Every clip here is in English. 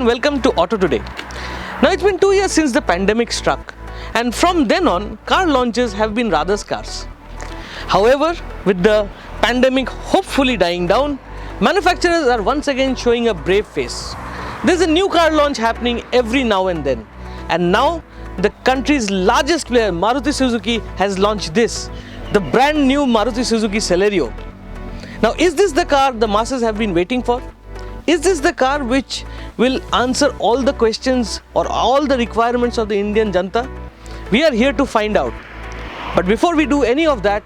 and welcome to Auto Today. Now it's been 2 years since the pandemic struck, and from then on, car launches have been rather scarce. However, with the pandemic hopefully dying down, manufacturers are once again showing a brave face. There's a new car launch happening every now and then, and now the country's largest player, Maruti Suzuki, has launched this, the brand new Maruti Suzuki Celerio. Now, is this the car the masses have been waiting for? Is this the car which will answer all the questions or all the requirements of the Indian Janta? We are here to find out. But before we do any of that,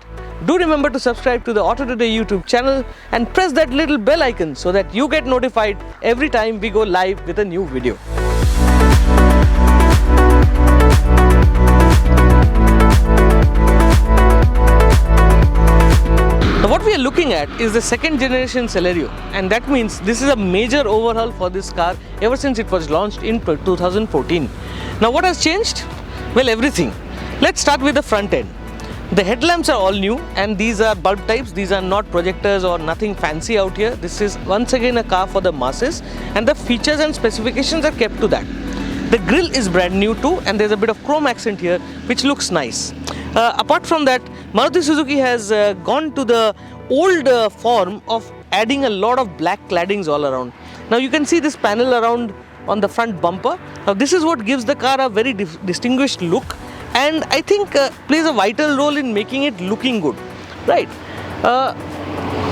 do remember to subscribe to the Auto Today YouTube channel and press that little bell icon so that you get notified every time we go live with a new video. Now what we are looking at is the second generation Celerio, and that means this is a major overhaul for this car ever since it was launched in 2014. Now what has changed? Well, everything. Let's start with the front end. The headlamps are all new, and these are bulb types. These are not projectors or nothing fancy out here. This is once again a car for the masses, and the features and specifications are kept to that. The grille is brand new too, and there's a bit of chrome accent here which looks nice. Apart from that, Maruti Suzuki has gone to the old form of adding a lot of black claddings all around. Now you can see this panel around on the front bumper. Now this is what gives the car a very distinguished look, and I think plays a vital role in making it looking good, right?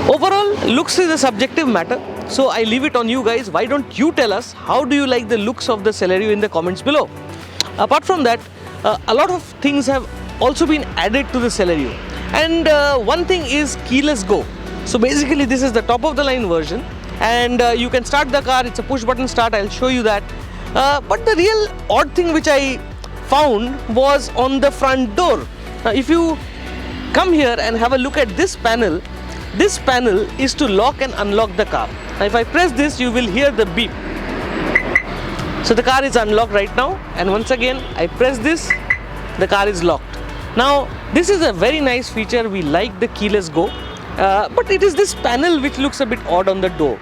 Overall, looks is a subjective matter, so I leave it on you guys. Why don't you tell us how do you like the looks of the Celerio in the comments below? Apart from that, a lot of things have also been added to the Celerio, and one thing is keyless go. So basically this is the top of the line version, and you can start the car. It's a push button start. I'll show you that. But the real odd thing which I found was on the front door. Now if you come here and have a look at this panel is to lock and unlock the car. Now if I press this, you will hear the beep. So the car is unlocked right now, and once again I press this, the car is locked. Now this is a very nice feature. We like the keyless go, but it is this panel which looks a bit odd on the door.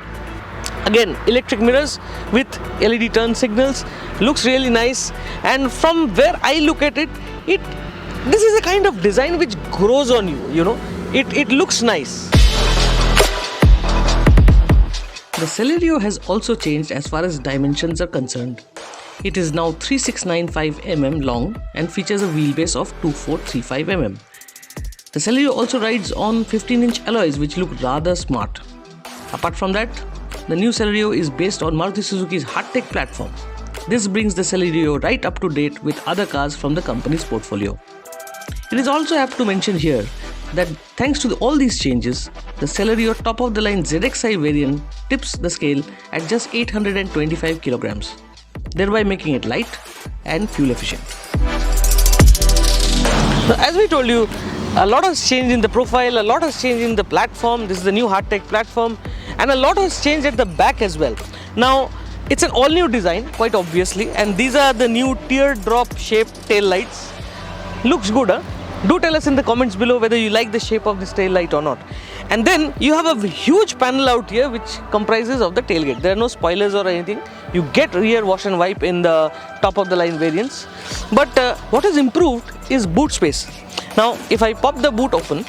Again, electric mirrors with LED turn signals, looks really nice, and from where I look at it, this is a kind of design which grows on you, you know, it looks nice. The Celerio has also changed as far as dimensions are concerned. It is now 3695 mm long and features a wheelbase of 2435 mm. The Celerio also rides on 15-inch alloys which look rather smart. Apart from that, the new Celerio is based on Maruti Suzuki's hard-tech platform. This brings the Celerio right up to date with other cars from the company's portfolio. It is also apt to mention here that thanks to all these changes, the Celerio top-of-the-line ZXi variant tips the scale at just 825 kilograms, thereby making it light and fuel efficient. So as we told you, a lot has changed in the profile, a lot has changed in the platform. This is the new hard-tech platform, and a lot has changed at the back as well. Now it's an all-new design, quite obviously, and these are the new teardrop shaped tail lights. Looks good, huh? Do tell us in the comments below whether you like the shape of this tail light or not. And then you have a huge panel out here which comprises of the tailgate. There are no spoilers or anything. You get rear wash and wipe in the top of the line variants. But what has improved is boot space. Now if I pop the boot open,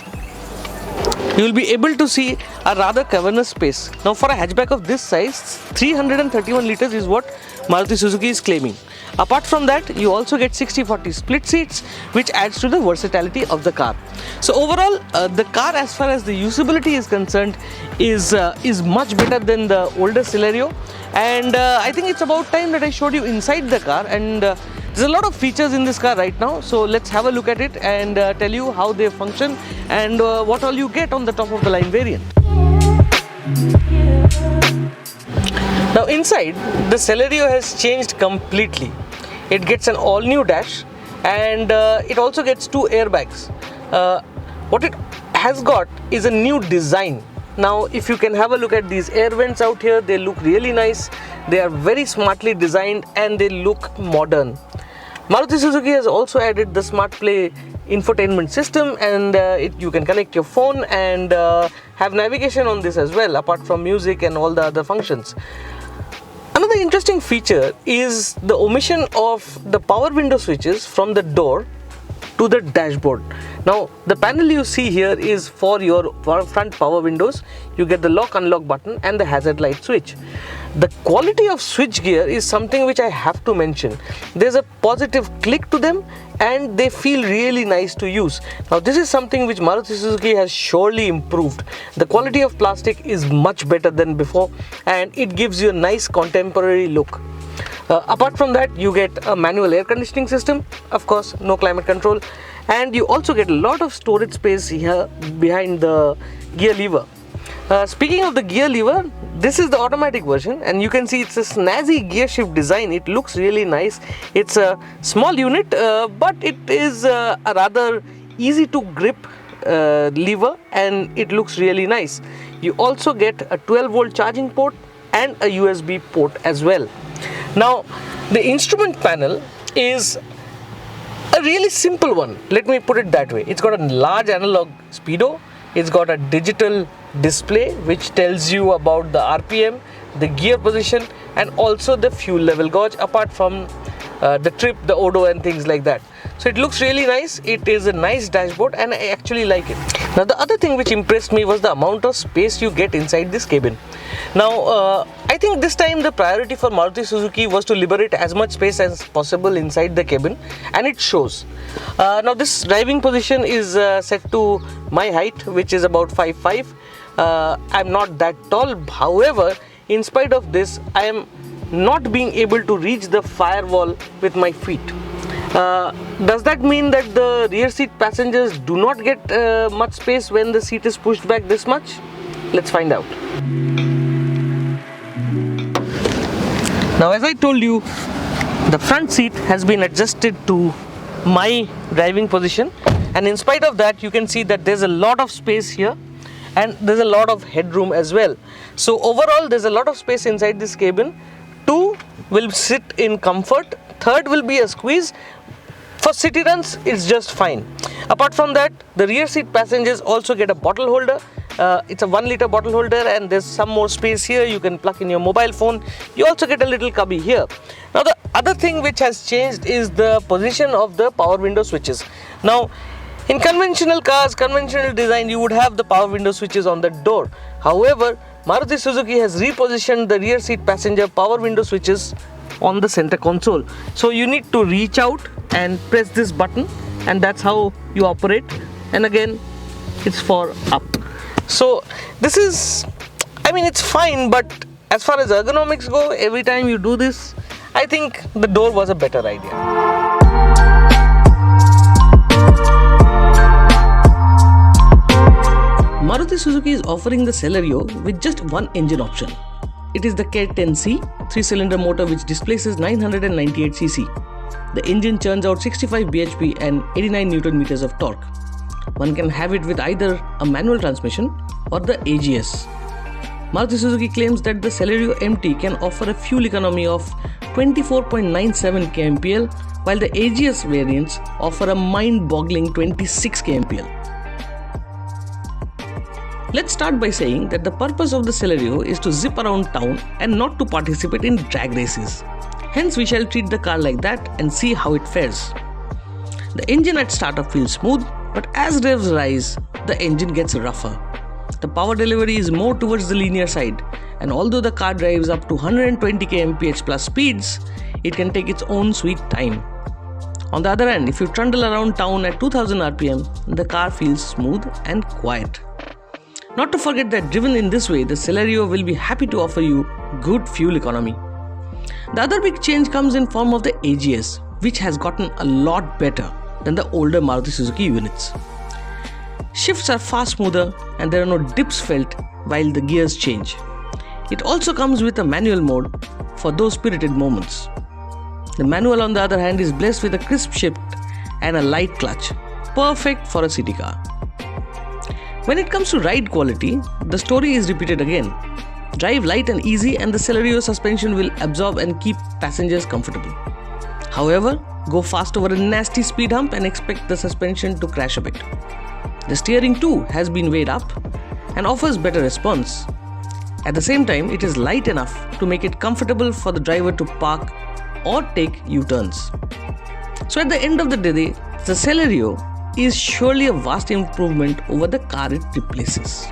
you will be able to see a rather cavernous space. Now for a hatchback of this size, 331 liters is what Maruti Suzuki is claiming. Apart from that, you also get 60-40 split seats, which adds to the versatility of the car. So overall, the car as far as the usability is concerned is much better than the older Celerio, and I think it's about time that I showed you inside the car, and there's a lot of features in this car right now. So let's have a look at it and tell you how they function and what all you get on the top of the line variant. Now inside, the Celerio has changed completely. It gets an all-new dash, and it also gets 2 airbags. What it has got is a new design. Now if you can have a look at these air vents out here, they look really nice. They are very smartly designed and they look modern. Maruti Suzuki has also added the Smart Play infotainment system, and you can connect your phone and have navigation on this as well, apart from music and all the other functions. Another Another interesting feature is the omission of the power window switches from the door to the dashboard. Now the panel you see here is for your front power windows. You get the lock unlock button and the hazard light switch. The quality of switch gear is something which I have to mention. There's a positive click to them and they feel really nice to use. Now this is something which Maruti Suzuki has surely improved. The quality of plastic is much better than before and it gives you a nice contemporary look. Apart from that, you get a manual air conditioning system, of course no climate control, and you also get a lot of storage space here behind the gear lever. Speaking of the gear lever, this is the automatic version and you can see it's a snazzy gear shift design. It looks really nice. It's a small unit but it is a rather easy to grip lever and it looks really nice. You also get a 12-volt charging port and a USB port as well. Now the instrument panel is a really simple one, let me put it that way. It's got a large analog speedo, it's got a digital display which tells you about the RPM, the gear position and also the fuel level gauge, apart from the trip, the odo and things like that. So it looks really nice. It is a nice dashboard and I actually like it. Now the other thing which impressed me was the amount of space you get inside this cabin. Now I think this time the priority for Maruti Suzuki was to liberate as much space as possible inside the cabin and it shows. Now this driving position is set to my height, which is about 5'5". I'm not that tall, however in spite of this I am not being able to reach the firewall with my feet. Does that mean that the rear seat passengers do not get much space when the seat is pushed back this much? Let's find out. Now as I told you, the front seat has been adjusted to my driving position and in spite of that you can see that there's a lot of space here and there's a lot of headroom as well. So overall there's a lot of space inside this cabin. 2 will sit in comfort, 3rd will be a squeeze. For city runs it's just fine. Apart from that, the rear seat passengers also get a bottle holder. It's a 1 liter bottle holder and there's some more space here. You can plug in your mobile phone. You also get a little cubby here. Now the other thing which has changed is the position of the power window switches. Now in conventional cars, conventional design, you would have the power window switches on the door. However, Maruti Suzuki has repositioned the rear seat passenger power window switches on the center console. So you need to reach out and press this button and that's how you operate, and again it's for up. So this is, I mean it's fine, but as far as ergonomics go, every time you do this, I think the door was a better idea. Maruti Suzuki is offering the Celerio with just one engine option. It is the K10C 3-cylinder motor which displaces 998cc. The engine churns out 65 bhp and 89 Nm of torque. One can have it with either a manual transmission or the AGS. Maruti Suzuki claims that the Celerio MT can offer a fuel economy of 24.97 kmpl, while the AGS variants offer a mind-boggling 26 kmpl. Let's start by saying that the purpose of the Celerio is to zip around town and not to participate in drag races. Hence we shall treat the car like that and see how it fares. The engine at startup feels smooth, but as revs rise, the engine gets rougher. The power delivery is more towards the linear side, and although the car drives up to 120 kmph plus speeds, it can take its own sweet time. On the other hand, if you trundle around town at 2000 rpm, the car feels smooth and quiet. Not to forget that driven in this way, the Celerio will be happy to offer you good fuel economy. The other big change comes in form of the AGS, which has gotten a lot better than the older Maruti Suzuki units. Shifts are far smoother and there are no dips felt while the gears change. It also comes with a manual mode for those spirited moments. The manual on the other hand is blessed with a crisp shift and a light clutch, perfect for a city car. When it comes to ride quality, the story is repeated again. Drive light and easy and the Celerio suspension will absorb and keep passengers comfortable. However, go fast over a nasty speed hump and expect the suspension to crash a bit. The steering too has been weighed up and offers better response. At the same time, it is light enough to make it comfortable for the driver to park or take U-turns. So at the end of the day, the Celerio is surely a vast improvement over the car it replaces.